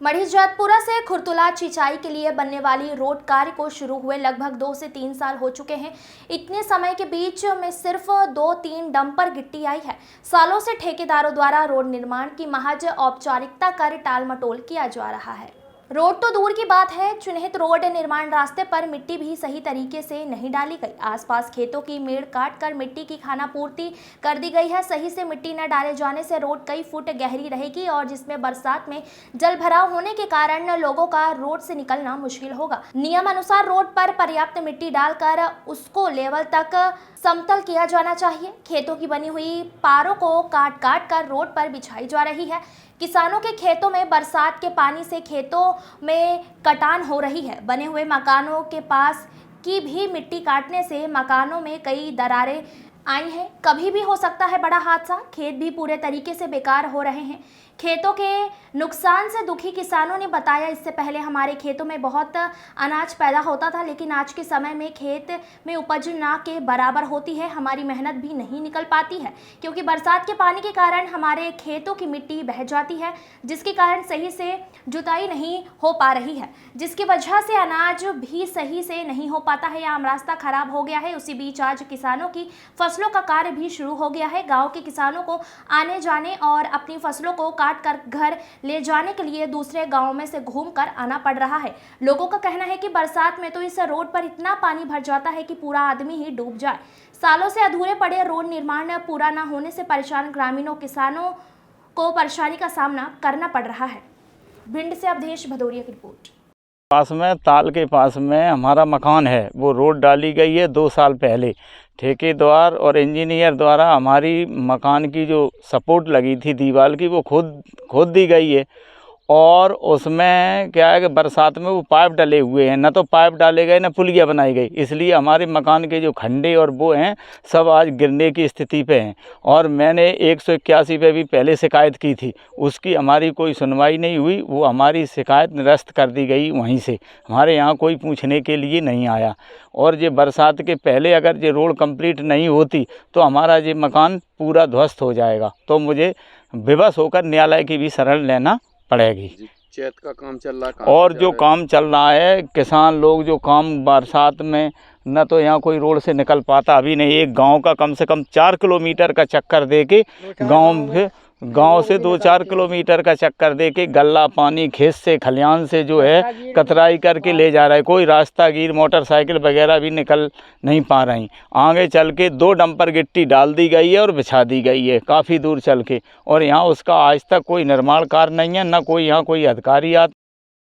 मढ़ी-जैतपुरा से खुरतुला सिंचाई के लिए बनने वाली रोड कार्य को शुरू हुए लगभग 2 से 3 साल हो चुके हैं। इतने समय के बीच में सिर्फ 2-3 डंपर गिट्टी आई है। सालों से ठेकेदारों द्वारा रोड निर्माण की महज औपचारिकता कर टाल-मटोल किया जा रहा है। रोड तो दूर की बात है, चिन्हित रोड निर्माण रास्ते पर मिट्टी भी सही तरीके से नहीं डाली गई। आसपास खेतों की मेड़ काट कर मिट्टी की खानापूर्ति कर दी गई है। सही से मिट्टी न डाले जाने से रोड कई फुट गहरी रहेगी और जिसमें बरसात में जल भराव होने के कारण लोगों का रोड से निकलना मुश्किल होगा। नियम अनुसार रोड पर पर्याप्त मिट्टी डालकर उसको लेवल तक समतल किया जाना चाहिए। खेतों की बनी हुई पारों को काट काट कर रोड पर बिछाई जा रही है। किसानों के खेतों में बरसात के पानी से खेतों में कटान हो रही है। बने हुए मकानों के पास की भी मिट्टी काटने से मकानों में कई दरारें आई हैं। कभी भी हो सकता है बड़ा हादसा। खेत भी पूरे तरीके से बेकार हो रहे हैं। खेतों के नुकसान से दुखी किसानों ने बताया, इससे पहले हमारे खेतों में बहुत अनाज पैदा होता था, लेकिन आज के समय में खेत में उपज ना के बराबर होती है। हमारी मेहनत भी नहीं निकल पाती है क्योंकि बरसात के पानी के कारण हमारे खेतों की मिट्टी बह जाती है, जिसके कारण सही से जुताई नहीं हो पा रही है, जिसकी वजह से अनाज भी सही से नहीं हो पाता है। आम रास्ता खराब हो गया है। उसी बीच आज किसानों की फसलों का कार्य भी शुरू हो गया है। गाँव के किसानों को आने जाने और अपनी फसलों को काट कर घर ले जाने के लिए दूसरे गांवों में से घूमकर आना पड़ रहा है। लोगों का कहना है कि बरसात में तो इस रोड पर इतना पानी भर जाता है कि पूरा आदमी ही डूब जाए। सालों से अधूरे पड़े रोड निर्माण पूरा न होने से परेशान ग्रामीणों किसानों को परेशानी का सामना करना पड़ रहा है। भिंड से अवधेश भदौरिया की रिपोर्ट। पास में ताल के पास में हमारा मकान है, वो रोड डाली गई है 2 साल पहले। ठेकेदार और इंजीनियर द्वारा हमारी मकान की जो सपोर्ट लगी थी दीवार की, वो खोद दी गई है और उसमें क्या है कि बरसात में वो पाइप डले हुए हैं। न तो पाइप डाले गए, न पुलिया बनाई गई, इसलिए हमारे मकान के जो खंडे और वो हैं सब आज गिरने की स्थिति पे हैं। और मैंने 181 पे भी पहले शिकायत की थी, उसकी हमारी कोई सुनवाई नहीं हुई। वो हमारी शिकायत निरस्त कर दी गई वहीं से। हमारे यहाँ कोई पूछने के लिए नहीं आया। और ये बरसात के पहले अगर ये रोड कंप्लीट नहीं होती तो हमारा ये मकान पूरा ध्वस्त हो जाएगा। तो मुझे विवश होकर न्यायालय की भी शरण लेना पड़ेगी। चैत का काम चल रहा है और जो काम चल रहा है, किसान लोग जो काम बरसात में न तो यहाँ कोई रोड से निकल पाता, अभी नहीं। एक गांव का कम से कम 4 किलोमीटर का चक्कर दे के गांव से 2-4 किलोमीटर का चक्कर दे के गल्ला पानी खेत से खलियान से जो है कतराई करके ले जा रहा है। कोई रास्तागीर मोटरसाइकिल वगैरह भी निकल नहीं पा रही। आगे चल के 2 डंपर गिट्टी डाल दी गई है और बिछा दी गई है काफ़ी दूर चल के, और यहाँ उसका आज तक कोई निर्माण कार्य नहीं है, न कोई यहाँ कोई अधिकारी आता।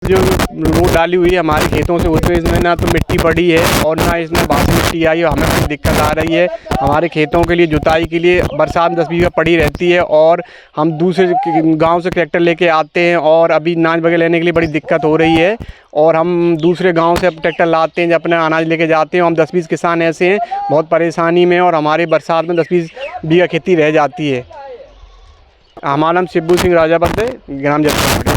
जो रोड डाली हुई है हमारे खेतों से, उसमें इसमें ना तो मिट्टी पड़ी है और ना इसमें बासी मिट्टी आई है। हमें कुछ दिक्कत आ रही है। हमारे खेतों के लिए जुताई के लिए बरसात में 10 बीघा पड़ी रहती है और हम दूसरे गांव से ट्रैक्टर लेके आते हैं और अभी अनाज वगैरह लेने के लिए बड़ी दिक्कत हो रही है। और हम दूसरे गांव से अब ट्रैक्टर लाते हैं, जब अपना अनाज लेके जाते हैं। हम 10-20 किसान ऐसे हैं बहुत परेशानी में, और हमारे बरसात में 10-20 बीघा खेती रह जाती है। हमारा नाम शिब्बू सिंह राजावत है, ग्राम जैतपुरा।